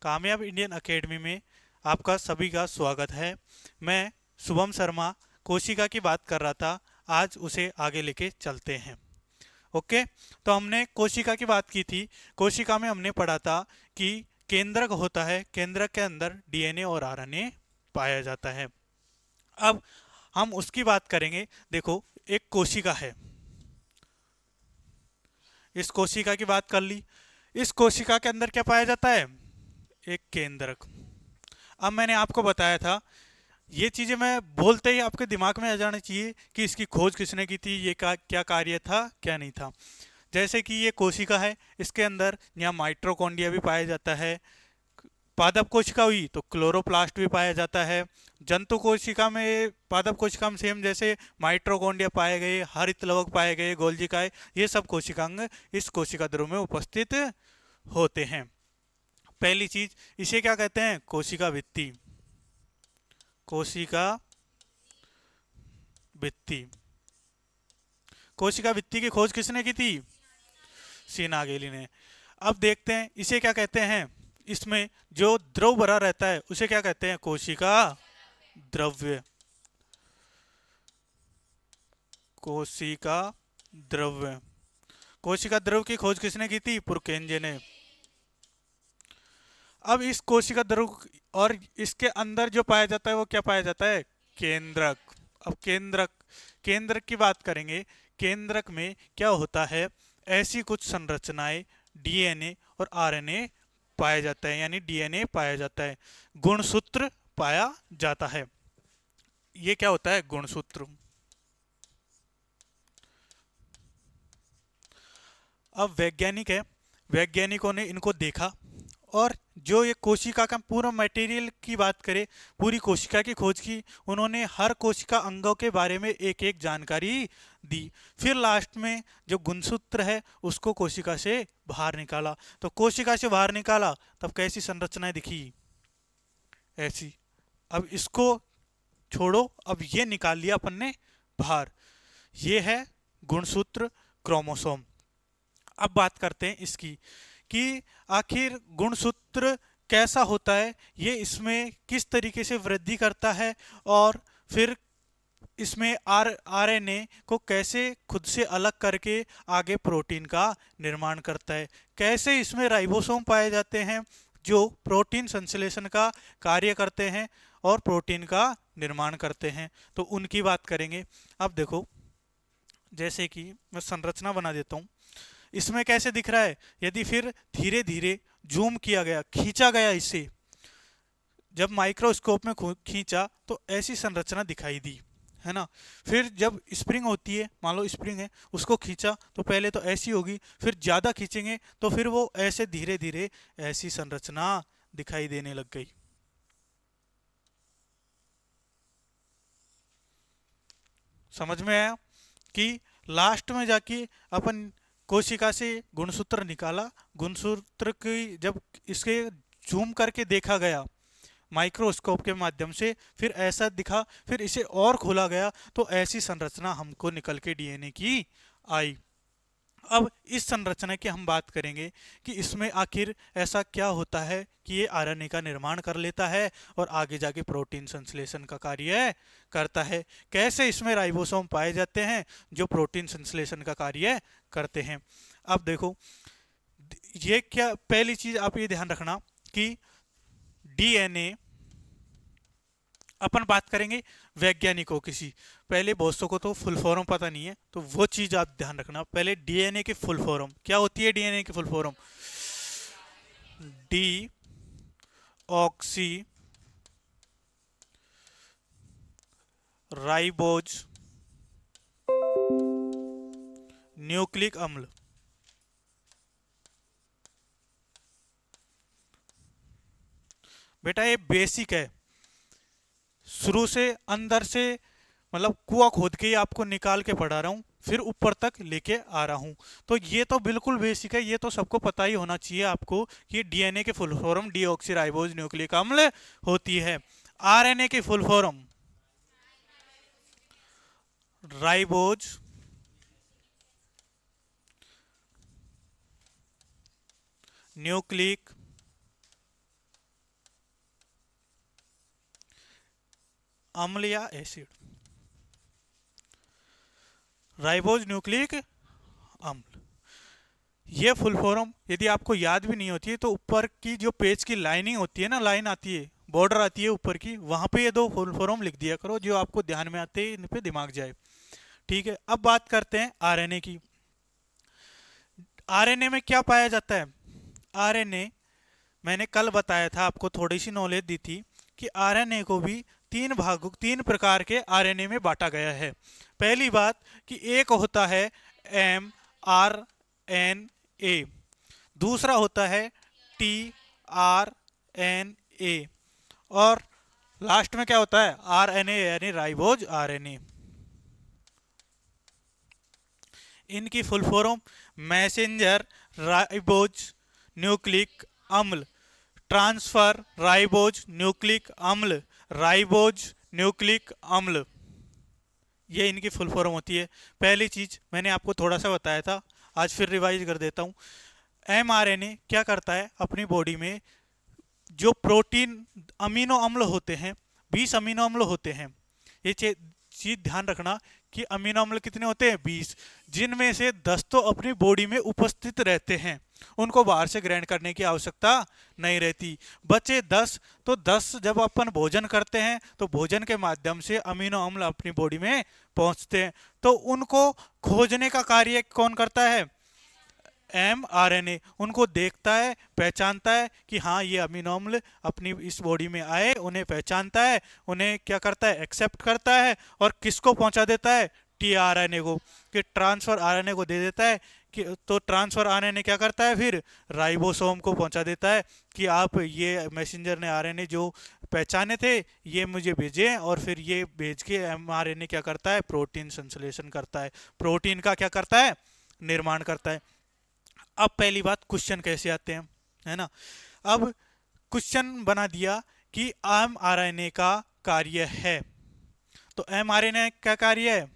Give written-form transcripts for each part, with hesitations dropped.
कामयाब Indian academy में आपका सभी का स्वागत है। मैं शुभम शर्मा कोशिका की बात कर रहा था, आज उसे आगे लेके चलते हैं। ओके, तो हमने कोशिका की बात की थी। कोशिका में हमने पढ़ा था कि केंद्रक होता है, केंद्रक के अंदर डीएनए और आरएनए पाया जाता है। अब हम उसकी बात करेंगे। देखो, एक कोशिका है, इस कोशिका की बात कर ली। इस कोशिका के अंदर क्या पाया जाता है? एक केंद्रक। अब मैंने आपको बताया था, ये चीज़ें मैं बोलते ही आपके दिमाग में आ जाना चाहिए कि इसकी खोज किसने की थी, ये क्या कार्य था, क्या नहीं था। जैसे कि ये कोशिका है, इसके अंदर यहाँ माइट्रोकॉन्ड्रिया भी पाया जाता है। पादप कोशिका हुई तो क्लोरोप्लास्ट भी पाया जाता है। जंतु कोशिका में, पादप कोशिका में सेम जैसे माइट्रोकॉन्ड्रिया पाए गए, हरित लवक पाए गए, गोल्जिकाएं, ये सब कोशिकांग इस कोशिका ध्रुव में उपस्थित होते हैं। पहली चीज, इसे क्या कहते हैं? कोशिका भित्ति। कोशिका भित्ति। कोशिका भित्ति की खोज किसने की थी? सी नागेली ने। अब देखते हैं इसे क्या कहते हैं। इसमें जो द्रव भरा रहता है उसे क्या कहते हैं? कोशिका द्रव्य। कोशिका द्रव्य। कोशिका द्रव्य की खोज किसने की थी? पुरकेंजे ने। अब इस कोशिका द्रव्य और इसके अंदर जो पाया जाता है वो क्या पाया जाता है? केंद्रक। अब केंद्रक, केंद्रक की बात करेंगे। केंद्रक में क्या होता है? ऐसी कुछ संरचनाएं, डीएनए और आरएनए पाया जाता है, यानी डीएनए पाया जाता है, गुणसूत्र पाया जाता है। ये क्या होता है? गुणसूत्र। अब वैज्ञानिक है, वैज्ञानिकों ने इनको देखा और जो ये कोशिका का पूरा मटेरियल की बात करें, पूरी कोशिका की खोज की। उन्होंने हर कोशिका अंगों के बारे में एक एक जानकारी दी। फिर लास्ट में जो गुणसूत्र है उसको कोशिका से बाहर निकाला। तो कोशिका से बाहर निकाला तब कैसी संरचनाएं दिखी? ऐसी। अब इसको छोड़ो, अब ये निकाल लिया अपन ने बाहर, ये है गुणसूत्र, क्रोमोसोम। अब बात करते हैं इसकी कि आखिर गुणसूत्र कैसा होता है, ये इसमें किस तरीके से वृद्धि करता है, और फिर इसमें आरएनए को कैसे खुद से अलग करके आगे प्रोटीन का निर्माण करता है, कैसे इसमें राइबोसोम पाए जाते हैं जो प्रोटीन संश्लेषण का कार्य करते हैं और प्रोटीन का निर्माण करते हैं, तो उनकी बात करेंगे। अब देखो, जैसे कि मैं संरचना बना देता हूँ। इसमें कैसे दिख रहा है? यदि फिर धीरे धीरे जूम किया गया, खींचा गया इसे, जब माइक्रोस्कोप में खींचा तो ऐसी संरचना दिखाई दी, है ना। फिर जब स्प्रिंग होती है, मान लो स्प्रिंग है, उसको खींचा तो पहले तो ऐसी होगी, फिर ज़्यादा खींचेंगे तो फिर वो ऐसे धीरे धीरे ऐसी संरचना दिखाई देने लग गई। समझ में आया कि लास्ट में जाके अपन कोशिका से गुणसूत्र निकाला, गुणसूत्र की जब इसके जूम करके देखा गया माइक्रोस्कोप के माध्यम से, फिर ऐसा दिखा, फिर इसे और खोला गया तो ऐसी संरचना हमको निकल के डीएनए की आई। अब इस संरचना की हम बात करेंगे कि इसमें आखिर ऐसा क्या होता है कि ये आरएनए का निर्माण कर लेता है और आगे जाके प्रोटीन संश्लेषण का कार्य करता है। कैसे इसमें राइबोसोम पाए जाते हैं जो प्रोटीन संश्लेषण का कार्य करते हैं। अब देखो, ये क्या, पहली चीज आप ये ध्यान रखना कि डीएनए, अपन बात करेंगे वैज्ञानिकों किसी, पहले बहुतों को तो फुल फॉर्म पता नहीं है, तो वो चीज आप ध्यान रखना। पहले डीएनए की फुल फॉर्म क्या होती है? डीएनए की full form D oxy ribose nucleic अम्ल। बेटा ये बेसिक है, शुरू से अंदर से, मतलब कुआं खोद के ही आपको निकाल के पढ़ा रहा हूँ, फिर ऊपर तक लेके आ रहा हूँ। तो ये तो बिल्कुल बेसिक है, ये तो सबको पता ही होना चाहिए आपको कि डीएनए के फुल फॉर्म डीऑक्सीराइबोज न्यूक्लिक अम्ल होती है। आरएनए की फुल फॉर्म राइबोज न्यूक्लिक अम्ल या एसिड, राइबोज न्यूक्लिक अम्ल। ये फुल फॉर्म यदि आपको याद भी नहीं होती है तो ऊपर की जो पेज की लाइनिंग होती है ना, लाइन आती है, बॉर्डर आती है ऊपर की, वहां पे ये दो फुल फॉर्म लिख दिया करो जो आपको ध्यान में आते इन पे दिमाग जाए। ठीक है, अब बात करते हैं आरएनए की। आरएनए में क्या पाया जाता है? आरएनए, मैंने कल बताया था, आपको थोड़ी सी नॉलेज दी थी कि आरएनए को भी तीन प्रकार के आरएनए में बांटा गया है। पहली बात कि एक होता है एम आर एन ए, दूसरा होता है टी आर एन ए, और लास्ट में क्या होता है? आर एन ए, यानी राइबोज आरएनए। इनकी full form messenger ribose nucleic अम्ल, ट्रांसफर राइबोज न्यूक्लिक अम्ल, राइबोज न्यूक्लिक अम्ल, ये इनकी फुल फॉर्म होती है। पहली चीज मैंने आपको थोड़ा सा बताया था, आज फिर रिवाइज कर देता हूँ। एमआरएनए क्या करता है अपनी बॉडी में, जो प्रोटीन अमीनो अम्ल होते हैं, 20 अमीनो अम्ल होते हैं। ये चीज ध्यान रखना कि अमीनो अम्ल कितने होते हैं? 20, जिनमें से 10 तो अपनी बॉडी में उपस्थित रहते हैं, उनको बाहर से ग्रहण करने की आवश्यकता नहीं रहती। बचे 10, तो 10 जब अपन भोजन करते हैं तो भोजन के माध्यम से अमीनो अम्ल अपनी बॉडी में पहुंचते हैं, तो उनको खोजने का कार्य कौन करता है? एमआरएनए। उनको देखता है, पहचानता है कि हाँ ये अमीनो अम्ल अपनी इस बॉडी में आए, उन्हें पहचानता है, उन्हें क्या करता है? एक्सेप्ट करता है, और किसको पहुंचा देता है? टीआरएनए को, कि ट्रांसफर आरएनए को दे देता है कि, तो ट्रांसफर आरएनए क्या करता है? फिर राइबोसोम को पहुंचा देता है कि आप ये मैसेंजर ने आरएनए जो पहचाने थे ये मुझे भेजें, और फिर ये भेज के एमआरएनए क्या करता है? प्रोटीन संश्लेषण करता है, प्रोटीन का क्या करता है? निर्माण करता है। अब पहली बात, क्वेश्चन कैसे आते हैं, है ना? अब क्वेश्चन बना दिया कि एमआरएनए का कार्य है, तो एमआरएनए का कार्य है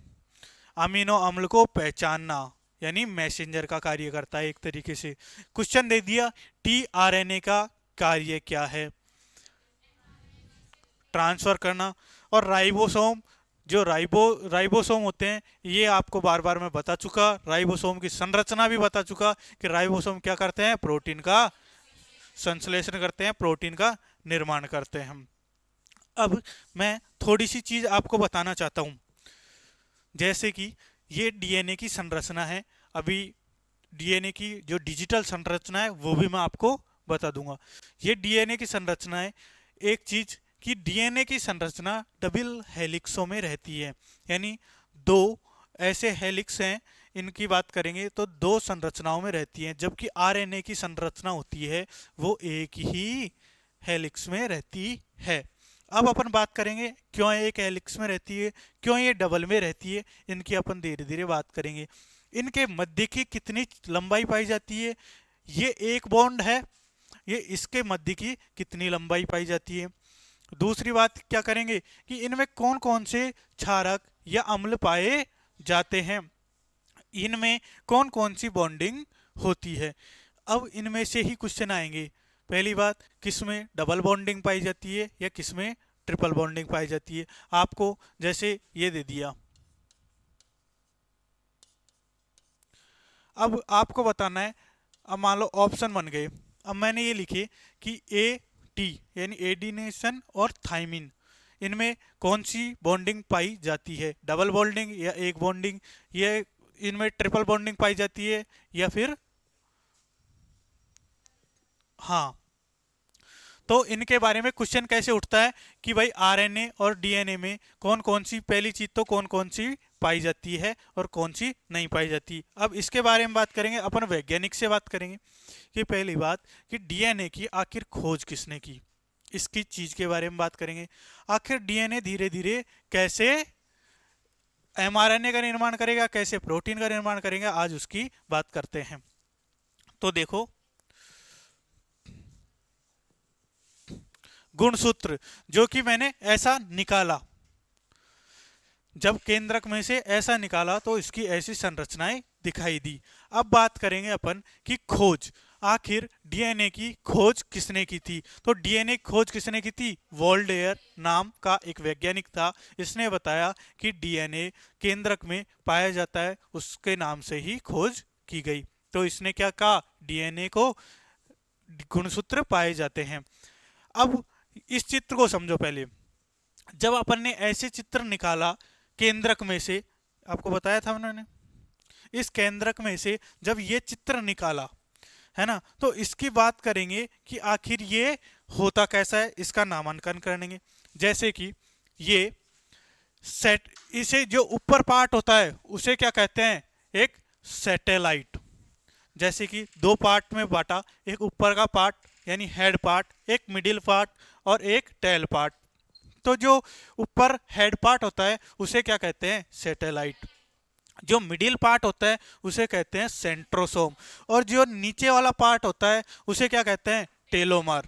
अमीनो अम्ल को पहचानना, यानी मैसेंजर का कार्य करता है एक तरीके से। क्वेश्चन दे दिया टीआरएनए का कार्य क्या है? ट्रांसफर करना। और राइबोसोम, जो राइबोसोम होते हैं, ये आपको बार बार मैं बता चुका, राइबोसोम की संरचना भी बता चुका कि राइबोसोम क्या करते हैं? प्रोटीन का संश्लेषण करते हैं, प्रोटीन का निर्माण करते हैं हम। अब मैं थोड़ी सी चीज आपको बताना चाहता हूं, जैसे कि ये डीएनए की संरचना है। अभी डीएनए की जो डिजिटल संरचना है वो भी मैं आपको बता दूंगा। ये डीएनए की संरचना है। एक चीज कि डीएनए की संरचना डबल हेलिक्सों में रहती है, यानी दो ऐसे हेलिक्स हैं, इनकी बात करेंगे तो दो संरचनाओं में रहती हैं, जबकि आरएनए की संरचना होती है वो एक ही हेलिक्स में रहती है। अब अपन बात करेंगे क्यों एक हेलिक्स में रहती है, क्यों ये डबल में रहती है, इनकी अपन धीरे धीरे बात करेंगे। इनके मध्य की कितनी लंबाई पाई जाती है? ये एक बॉन्ड है, ये इसके मध्य की कितनी लंबाई पाई जाती है? दूसरी बात क्या करेंगे कि इनमें कौन कौन से क्षारक या अम्ल पाए जाते हैं, इनमें कौन कौन सी बॉन्डिंग होती है। अब इनमें से ही क्वेश्चन आएंगे। पहली बात, किसमें डबल बॉन्डिंग पाई जाती है या किसमें ट्रिपल बॉन्डिंग पाई जाती है? आपको जैसे ये दे दिया, अब आपको बताना है। अब मान लो ऑप्शन बन गए, अब मैंने ये लिखे कि ए टी यानी एडिनेशन और थाइमिन, इनमें कौन सी बॉन्डिंग पाई जाती है? डबल बॉन्डिंग या एक बॉन्डिंग, ये इनमें ट्रिपल बॉन्डिंग पाई जाती है या फिर, हाँ, तो इनके बारे में क्वेश्चन कैसे उठता है कि भाई आरएनए और डीएनए में कौन कौन सी, पहली चीज तो कौन कौन सी पाई जाती है और कौन सी नहीं पाई जाती। अब इसके बारे में बात करेंगे, अपन वैज्ञानिक से बात करेंगे कि पहली बात कि डीएनए की आखिर खोज किसने की, इसकी चीज के बारे में बात करेंगे। आखिर डीएनए धीरे धीरे कैसे एमआरएनए का निर्माण करेगा, कैसे प्रोटीन का निर्माण करेगा, आज उसकी बात करते हैं। तो देखो, गुणसूत्र जो कि मैंने ऐसा निकाला, जब केंद्रक में से ऐसा निकाला तो इसकी ऐसी संरचनाएं दिखाई दी। अब बात करेंगे अपन कि खोज। आखिर डीएनए की खोज किसने की थी? तो डीएनए की खोज किसने की थी? वोल्डेयर नाम का एक वैज्ञानिक था। इसने बताया कि डीएनए केंद्रक में पाया जाता है, उसके नाम से ही खोज की गई। तो इसने क्या कहा? डीएनए को गुणसूत्र पाए जाते हैं। अब इस चित्र को समझो पहले। जब अपन ने ऐसे चित्र निकाला केंद्रक में से, आपको बताया था उन्होंने, इस केंद्रक में से जब ये चित्र निकाला है ना, तो इसकी बात करेंगे कि आखिर ये होता कैसा है, इसका नामांकन करेंगे। जैसे कि ये सेट, इसे जो ऊपर पार्ट होता है उसे क्या कहते हैं? एक सैटेलाइट। जैसे कि दो पार्ट में बांटा, एक ऊपर का पार्ट यानी हेड पार्ट, एक मिडिल पार्ट और एक टेल पार्ट। तो जो ऊपर हेड पार्ट होता है उसे क्या कहते हैं? सैटेलाइट। जो मिडिल पार्ट होता है उसे कहते हैं सेंट्रोसोम, और जो नीचे वाला पार्ट होता है उसे क्या कहते हैं? टेलोमर।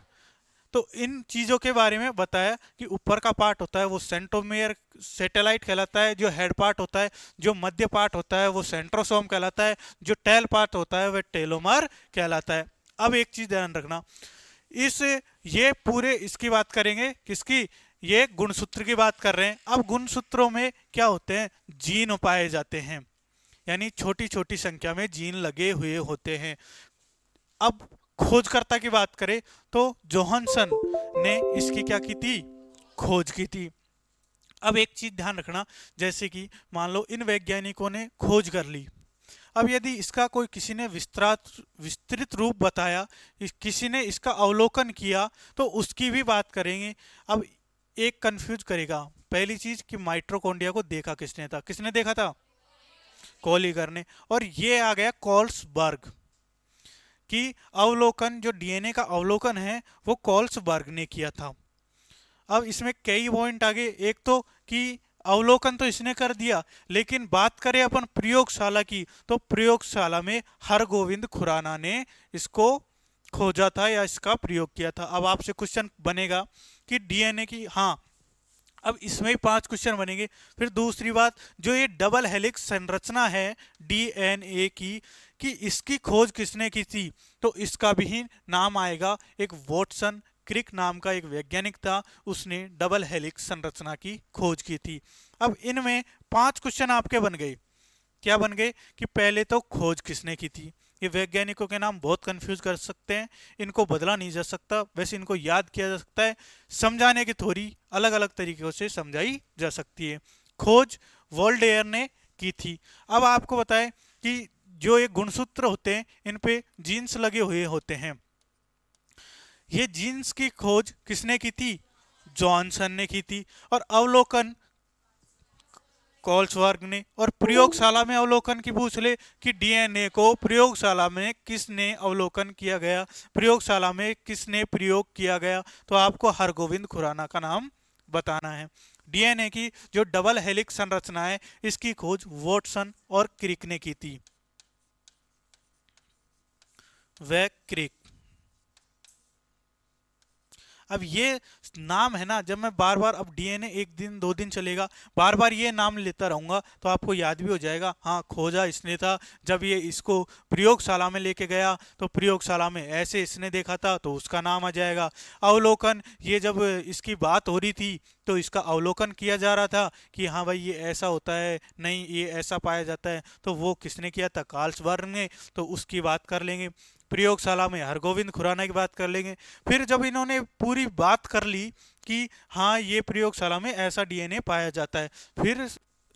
तो इन चीज़ों के बारे में बताया कि ऊपर का पार्ट होता है वो सेंट्रोमियर सैटेलाइट कहलाता है, जो हेड पार्ट होता है, जो मध्य पार्ट होता है वो सेंट्रोसोम कहलाता है, जो टेल पार्ट होता है वह टेलोमर कहलाता है। अब एक चीज़ ध्यान रखना, इस ये पूरे इसकी बात करेंगे, किसकी? ये गुणसूत्र की बात कर रहे हैं। अब गुणसूत्रों में क्या होते हैं? जीन पाए जाते हैं, यानी छोटी छोटी संख्या में जीन लगे हुए होते हैं। अब खोजकर्ता की बात करें तो जोहानसन ने इसकी क्या की थी? खोज की थी। अब एक चीज ध्यान रखना, जैसे कि मान लो इन वैज्ञानिकों ने खोज कर ली, अब यदि इसका कोई किसी ने विस्तृत रूप बताया, किसी ने इसका अवलोकन किया, तो उसकी भी बात करेंगे। अब एक कंफ्यूज करेगा, पहली चीज कि माइटोकॉन्ड्रिया को देखा किसने था? किसने देखा था? कोलिगर ने। और ये आ गया कोल्सबर्ग कि अवलोकन, जो डीएनए का अवलोकन है वो कोल्सबर्ग ने किया था। अब इसमें कई पॉइंट आगे, एक तो कि अवलोकन तो इसने कर दिया, लेकिन बात करें अपन प्रयोगशाला की, तो प्रयोगशाला में हरगोविंद खुराना ने इसको खोजा था या इसका प्रयोग किया था। अब आपसे क्वेश्चन बनेगा कि डीएनए की, हाँ अब इसमें ही 5 क्वेश्चन बनेंगे। फिर दूसरी बात, जो ये डबल हेलिक्स संरचना है डीएनए की, कि इसकी खोज किसने की थी? तो इसका भी नाम आएगा, एक वॉटसन क्रिक नाम का एक वैज्ञानिक था, उसने डबल हेलिक्स संरचना की खोज की थी। अब इनमें 5 क्वेश्चन आपके बन गए। क्या बन गए? कि पहले तो खोज किसने की थी। ये वैज्ञानिकों के नाम बहुत कंफ्यूज कर सकते हैं, इनको बदला नहीं जा सकता, वैसे इनको याद किया जा सकता है। समझाने की थोड़ी अलग अलग तरीकों से समझाई जा सकती है। खोज वोल्डेयर ने की थी। अब आपको बताएं कि जो ये गुणसूत्र होते हैं इन पे जीन्स लगे हुए होते हैं, ये जीन्स की खोज किसने की थी? जॉनसन ने की थी। और अवलोकन कोल्सवर्ग ने। और प्रयोगशाला में अवलोकन की पूछ ले कि डीएनए को प्रयोगशाला में किसने अवलोकन किया गया, प्रयोगशाला में किसने प्रयोग किया गया, तो आपको हरगोविंद खुराना का नाम बताना है। डीएनए की जो डबल हेलिक्स संरचना है इसकी खोज वॉटसन और क्रिक ने की थी। वे क्रिक। अब ये नाम है ना, जब मैं बार बार, अब डीएनए एक दिन दो दिन चलेगा, बार बार ये नाम लेता रहूंगा तो आपको याद भी हो जाएगा, हाँ खोजा इसने था, जब ये इसको प्रयोगशाला में लेके गया तो प्रयोगशाला में ऐसे इसने देखा था तो उसका नाम आ जाएगा। अवलोकन, ये जब इसकी बात हो रही थी तो इसका अवलोकन किया जा रहा था कि हाँ भाई ये ऐसा होता है, नहीं ये ऐसा पाया जाता है, तो वो किसने किया था? कार्लसबर्ग ने, तो उसकी बात कर लेंगे। प्रयोगशाला में हरगोविंद खुराना की बात कर लेंगे। फिर जब इन्होंने पूरी बात कर ली कि हाँ ये प्रयोगशाला में ऐसा डीएनए पाया जाता है, फिर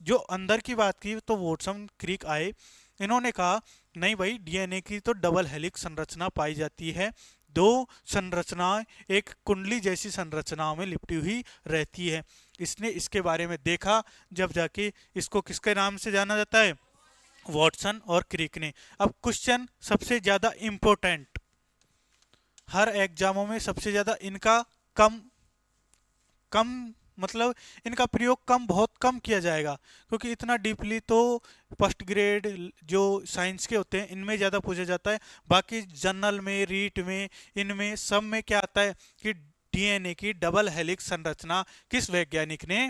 जो अंदर की बात की तो वॉटसन क्रिक आए, इन्होंने कहा नहीं भाई डीएनए की तो डबल हेलिक्स संरचना पाई जाती है, दो संरचनाएं एक कुंडली जैसी संरचनाओं में लिपटी हुई रहती है। इसने इसके बारे में देखा, जब जाके इसको किसके नाम से जाना जाता है? वॉटसन और क्रिक ने। अब क्वेश्चन सबसे ज्यादा इंपॉर्टेंट, हर एग्जामों में सबसे ज्यादा इनका कम कम मतलब इनका प्रयोग कम, बहुत कम किया जाएगा, क्योंकि इतना डीपली तो फर्स्ट ग्रेड जो साइंस के होते हैं इनमें ज़्यादा पूछा जाता है। बाकी जनरल में, रीट में, इनमें सब में क्या आता है कि डीएनए की डबल हेलिक्स संरचना किस वैज्ञानिक ने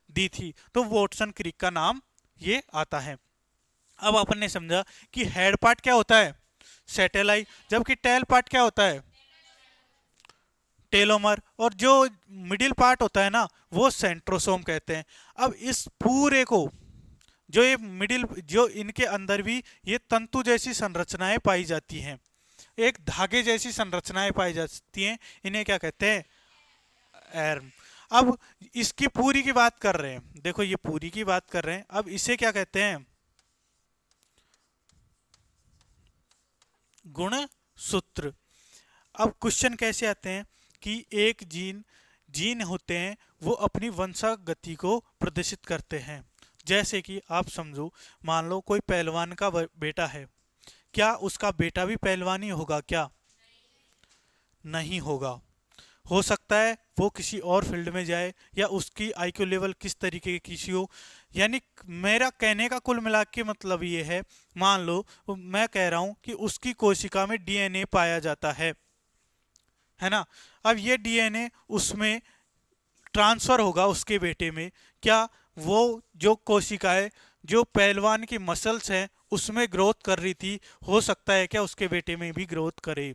दी थी, तो वॉटसन क्रिक का नाम ये आता है। अब अपन ने समझा कि हेड पार्ट क्या होता है, सेटेलाइट, जबकि टेल पार्ट क्या होता है, टेलोमर, और जो मिडिल पार्ट होता है ना वो सेंट्रोसोम कहते हैं। अब इस पूरे को, जो ये मिडिल, जो इनके अंदर भी ये तंतु जैसी संरचनाएं पाई जाती हैं, एक धागे जैसी संरचनाएं पाई जाती हैं, इन्हें क्या कहते हैं, एर्म। अब इसकी पूरी की बात कर रहे हैं, देखो ये पूरी की बात कर रहे हैं, अब इसे क्या कहते हैं, गुणसूत्र। अब क्वेश्चन कैसे आते हैं कि एक जीन जीन होते हैं वो अपनी वंशागति को प्रदर्शित करते हैं। जैसे कि आप समझो, मान लो कोई पहलवान का बेटा है, क्या उसका बेटा भी पहलवानी होगा क्या, नहीं होगा। हो सकता है वो किसी और फील्ड में जाए, या उसकी आईक्यू लेवल किस तरीके की किसी हो। यानी मेरा कहने का कुल मिला के मतलब ये है, मान लो मैं कह रहा हूं कि उसकी कोशिका में डीएनए पाया जाता है ना। अब ये डीएनए उसमें ट्रांसफर होगा उसके बेटे में, क्या वो जो कोशिकाएं जो पहलवान की मसल्स हैं उसमें ग्रोथ कर रही थी, हो सकता है क्या उसके बेटे में भी ग्रोथ करे।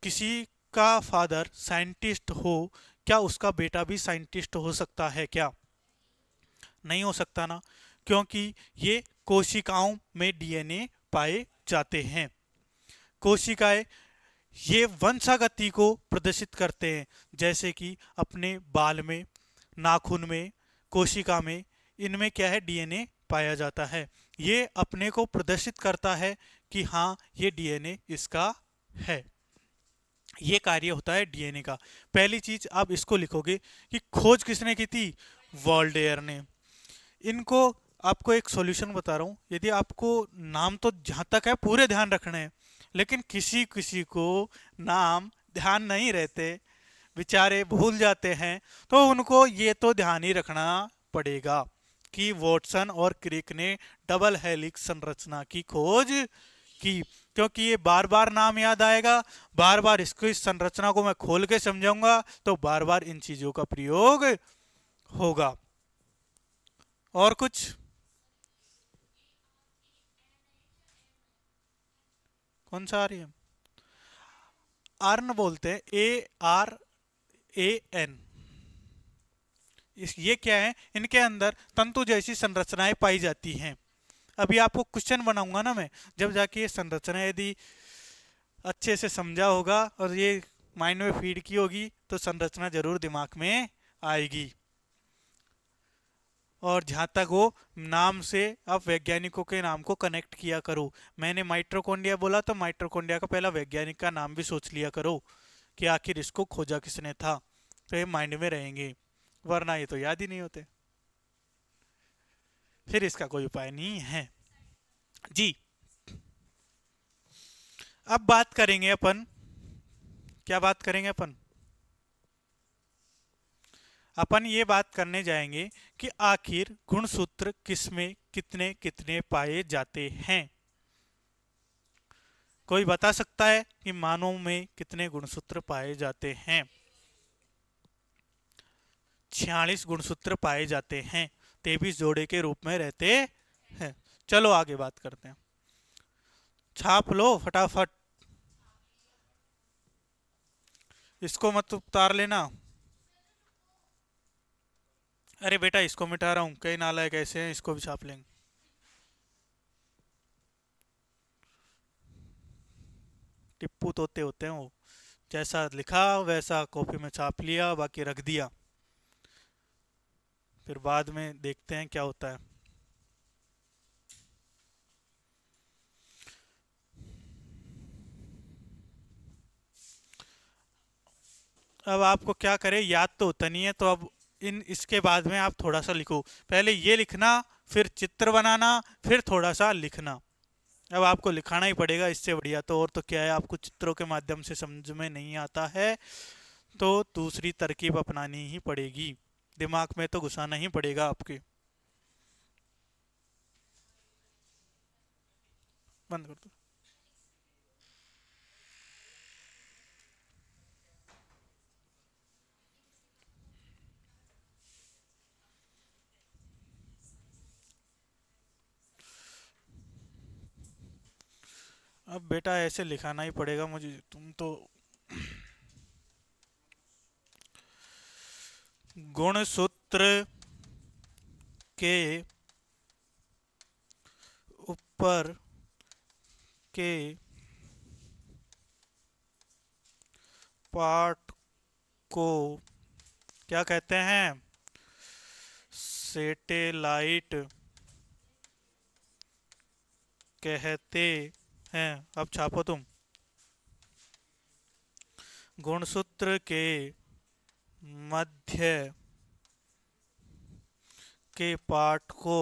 किसी का फादर साइंटिस्ट हो, क्या उसका बेटा भी साइंटिस्ट हो सकता है क्या, नहीं हो सकता ना, क्योंकि ये कोशिकाओं में डीएनए पाए जाते हैं। कोशिकाएं ये वंशागति को प्रदर्शित करते हैं, जैसे कि अपने बाल में, नाखून में, कोशिका में, इनमें क्या है, डीएनए पाया जाता है। ये अपने को प्रदर्शित करता है कि हाँ ये डीएनए इसका है। ये कार्य होता है डीएनए का। पहली चीज आप इसको लिखोगे कि खोज किसने की थी, वॉल्डेयर ने। इनको आपको एक सॉल्यूशन बता रहा हूं, यदि आपको नाम तो जहां तक है पूरे ध्यान रखने हैं, लेकिन किसी किसी को नाम ध्यान नहीं रहते, बेचारे भूल जाते हैं, तो उनको ये तो ध्यान ही रखना पड़ेगा कि वॉटसन और क्रिक ने डबल हेलिक्स संरचना की खोज की। क्योंकि ये बार बार नाम याद आएगा, बार बार इसको, इस संरचना को मैं खोल के समझाऊंगा, तो बार बार इन चीजों का प्रयोग होगा। और कुछ, कौन सा आ रही है, आर्न बोलते हैं, ARAN। ये क्या है, इनके अंदर तंतु जैसी संरचनाएं पाई जाती हैं। अभी आपको क्वेश्चन बनाऊंगा ना मैं, जब जाके ये संरचना यदि अच्छे से समझा होगा और ये माइंड में फीड की होगी, तो संरचना जरूर दिमाग में आएगी। और जहाँ तक वो नाम से, आप वैज्ञानिकों के नाम को कनेक्ट किया करो। मैंने माइट्रोकोंडिया बोला तो माइट्रोकोंडिया का पहला वैज्ञानिक का नाम भी सोच लिया करो कि आखिर इसको खोजा किसने था, तो ये माइंड में रहेंगे, वरना ये तो याद ही नहीं होते, फिर इसका कोई उपाय नहीं है जी। अब बात करेंगे अपन, क्या बात करेंगे अपन, अपन ये बात करने जाएंगे कि आखिर गुणसूत्र किसमें कितने कितने पाए जाते हैं। कोई बता सकता है कि मानव में कितने गुणसूत्र पाए जाते हैं। 46 गुणसूत्र पाए जाते हैं, 23 जोड़े के रूप में रहते हैं। चलो आगे बात करते हैं, छाप लो फटाफट, इसको मत उतार लेना। अरे बेटा इसको मिटा रहा हूँ, कई नालायक ऐसे हैं, इसको भी छाप लेंगे। टिप्पू तोते होते हैं वो, जैसा लिखा वैसा कॉपी में छाप लिया, बाकी रख दिया, फिर बाद में देखते हैं क्या होता है। अब आपको क्या करें, याद तो होता नहीं है, तो अब इन इसके बाद में आप थोड़ा सा लिखो, पहले ये लिखना, फिर चित्र बनाना, फिर थोड़ा सा लिखना। अब आपको लिखाना ही पड़ेगा, इससे बढ़िया तो और तो क्या है, आपको चित्रों के माध्यम से समझ में नहीं आता है तो दूसरी तरकीब अपनानी ही पड़ेगी, दिमाग में तो घुसाना ही पड़ेगा आपके। बंद कर दो। अब बेटा ऐसे लिखाना ही पड़ेगा मुझे, तुम तो। गुणसूत्र के ऊपर के पार्ट को क्या कहते हैं? सैटेलाइट कहते हैं। अब छापो तुम। गुणसूत्र के मध्य के पार्ट को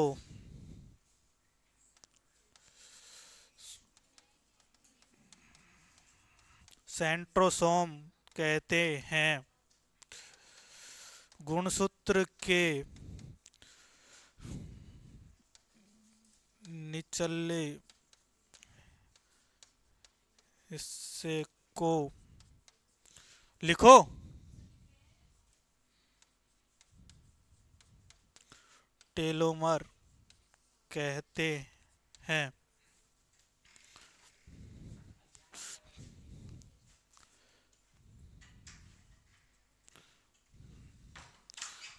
सेंट्रोसोम कहते हैं। गुणसूत्र के निचले हिस्से को लिखो। टेलोमर कहते हैं।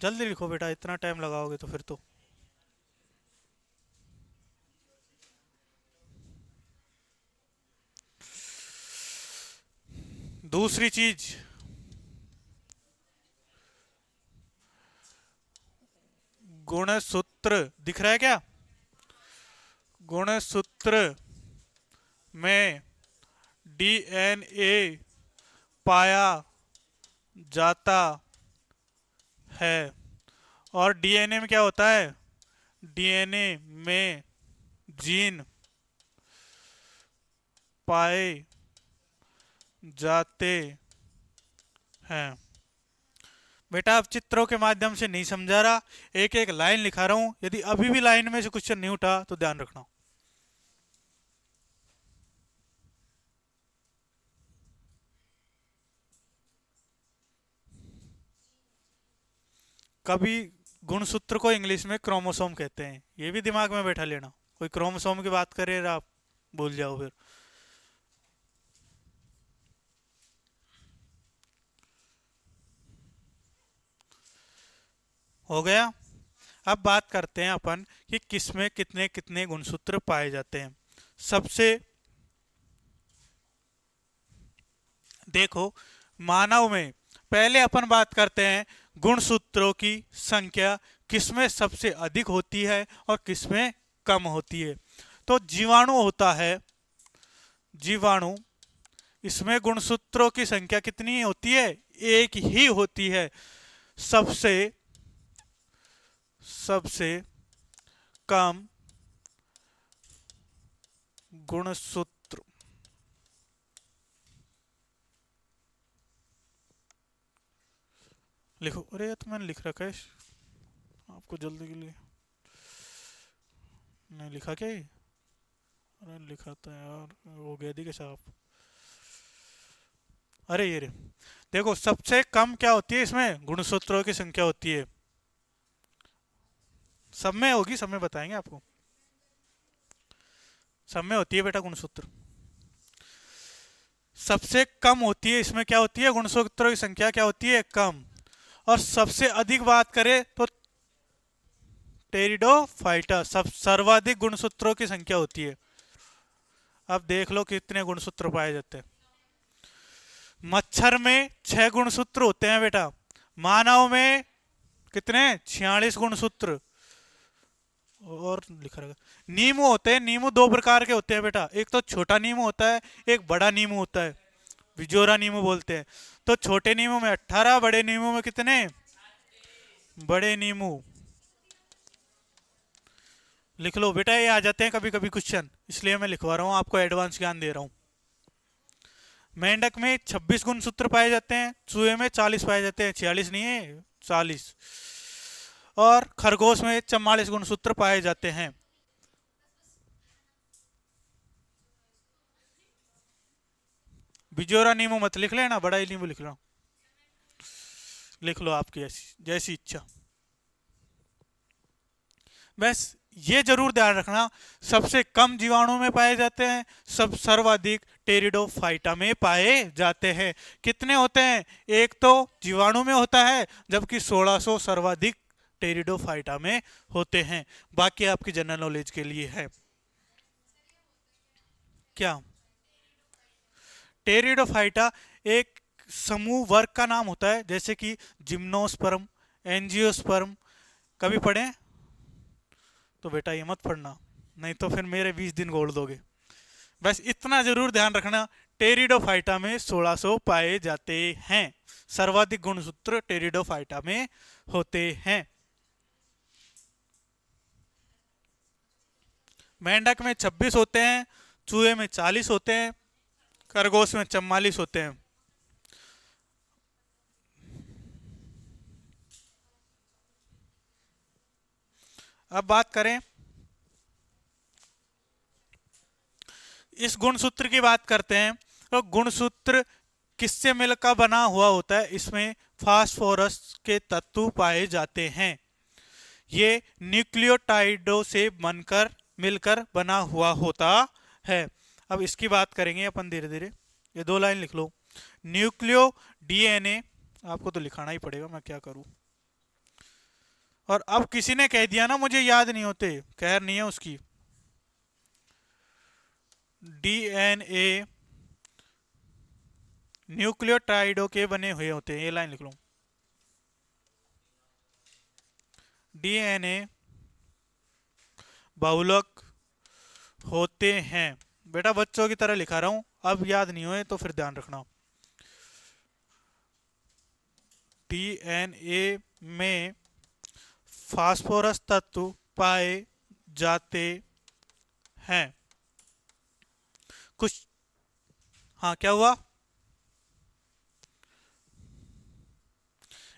जल्दी लिखो बेटा, इतना टाइम लगाओगे तो फिर तो। दूसरी चीज, गुणसूत्र दिख रहा है क्या? गुणसूत्र में डीएनए पाया जाता है। और डीएनए में क्या होता है? डीएनए में जीन पाए जाते हैं। बेटा अब चित्रों के माध्यम से नहीं समझा रहा, एक एक लाइन लिखा रहा हूं। यदि अभी भी लाइन में से क्वेश्चन नहीं उठा तो ध्यान रखना। कभी गुणसूत्र को इंग्लिश में क्रोमोसोम कहते हैं, ये भी दिमाग में बैठा लेना। कोई क्रोमोसोम की बात करे आप भूल जाओ फिर। हो गया। अब बात करते हैं अपन कि किसमें कितने कितने गुणसूत्र पाए जाते हैं। सबसे देखो, मानव में पहले अपन बात करते हैं गुणसूत्रों की संख्या किसमें सबसे अधिक होती है और किसमें कम होती है। तो जीवाणु होता है, जीवाणु, इसमें गुणसूत्रों की संख्या कितनी होती है? एक ही होती है। सबसे सबसे कम गुणसूत्र लिखो। अरे ये तो मैंने लिख रखा है आपको जल्दी के लिए। नहीं लिखा क्या ये? अरे लिखा था यार, वो गया दी के साहब। अरे ये रे, देखो सबसे कम क्या होती है इसमें? गुणसूत्रों की संख्या होती है। सब में होगी, सब में बताएंगे आपको। सब में होती है बेटा गुणसूत्र। सबसे कम होती है इसमें, क्या होती है? गुणसूत्रों की संख्या क्या होती है? कम। और सबसे अधिक बात करें तो टेरिडोफाइटा, सब सर्वाधिक गुणसूत्रों की संख्या होती है। अब देख लो कितने गुणसूत्र पाए जाते हैं। मच्छर में 6 गुणसूत्र होते हैं बेटा। मानव में कितने? 46 गुणसूत्र। और लिखा रहेगा। नींबू होते हैं, नींबू दो प्रकार के होते हैं बेटा। एक तो छोटा नींबू होता है, एक बड़ा नींबू होता है, बिजोरा नींबू बोलते हैं। तो छोटे नींबू में 18, बड़े नींबू में कितने? बड़े नींबू लिख लो बेटा, ये आ जाते हैं कभी कभी क्वेश्चन, इसलिए मैं लिखवा रहा हूँ, आपको एडवांस ज्ञान दे रहा हूँ। मेंढक में 26 गुणसूत्र पाए जाते हैं, चूहे में 40 पाए जाते हैं, 46 नहीं है 40। और खरगोश में 44 गुणसूत्र पाए जाते हैं। बिजोरा नींबू मत लिख लेना, बड़ा ही नींबू लिख लो। लिख लो आपकी ऐसी जैसी इच्छा। बस ये जरूर ध्यान रखना, सबसे कम जीवाणु में पाए जाते हैं, सब सर्वाधिक टेरिडोफाइटा में पाए जाते हैं। कितने होते हैं? एक तो जीवाणु में होता है, जबकि 1600 सर्वाधिक टेरिडोफाइटा में होते हैं। बाकी आपकी जनरल नॉलेज के लिए है। क्या? टेरिडोफाइटा एक समूह वर्ग का नाम होता है, जैसे कि जिम्नोस्पर्म, एंजियोस्पर्म। कभी पढ़े? तो बेटा ये मत पढ़ना, नहीं तो फिर मेरे 20 दिन गोड़ दोगे। बस इतना जरूर ध्यान रखना, टेरिडोफाइटा में 1600 पाए जाते हैं। सर्वाधिक गुणसूत्र टेरिडोफाइटा में होते हैं। मेंढक में 26 होते हैं, चूहे में 40 होते हैं, खरगोश में 44 होते हैं। अब बात करें, इस गुणसूत्र की बात करते हैं, तो गुणसूत्र किससे मिलकर बना हुआ होता है? इसमें फास्फोरस के तत्व पाए जाते हैं। ये न्यूक्लियोटाइडों से बनकर मिलकर बना हुआ होता है। अब इसकी बात करेंगे अपन धीरे धीरे। ये 2 लाइन लिख लो। न्यूक्लियो डीएनए, आपको तो लिखाना ही पड़ेगा, मैं क्या करूं। और अब किसी ने कह दिया ना मुझे याद नहीं होते, खैर नहीं है उसकी। डीएनए न्यूक्लियोटाइडों के बने हुए होते हैं, ये लाइन लिख लो। डीएनए बहुलक होते हैं। बेटा बच्चों की तरह लिखा रहा हूं, अब याद नहीं हुए तो फिर ध्यान रखना। डीएनए में फास्फोरस तत्व पाए जाते हैं। कुछ, हाँ क्या हुआ?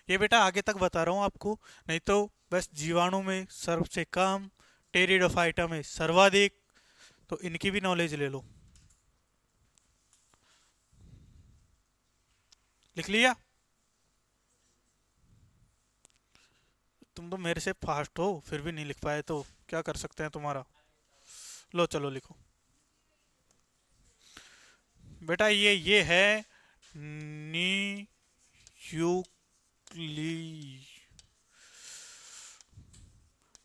ये बेटा आगे तक बता रहा हूं आपको, नहीं तो बस जीवाणु में सबसे कम, टेरिडोफाइटा में सर्वाधिक, तो इनकी भी नॉलेज ले लो। लिख लिया? तुम तो मेरे से फास्ट हो, फिर भी नहीं लिख पाए तो क्या कर सकते हैं तुम्हारा। लो चलो लिखो। बेटा ये है न्यूक्ली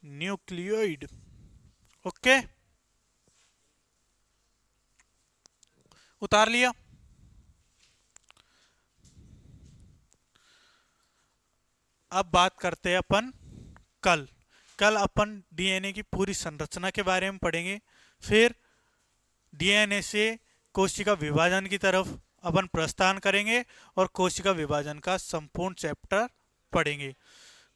न्यूक्लियोइड। ओके, उतार लिया। अब बात करते हैं अपन कल। कल अपन डीएनए की पूरी संरचना के बारे में पढ़ेंगे, फिर डीएनए से कोशिका विभाजन की तरफ अपन प्रस्थान करेंगे और कोशिका विभाजन का संपूर्ण चैप्टर पढ़ेंगे।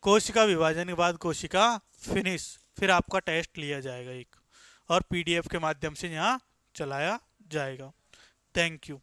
कोशिका विभाजन के बाद कोशिका फिनिश, फिर आपका टेस्ट लिया जाएगा एक, और पीडीएफ के माध्यम से यहाँ चलाया जाएगा। Thank you.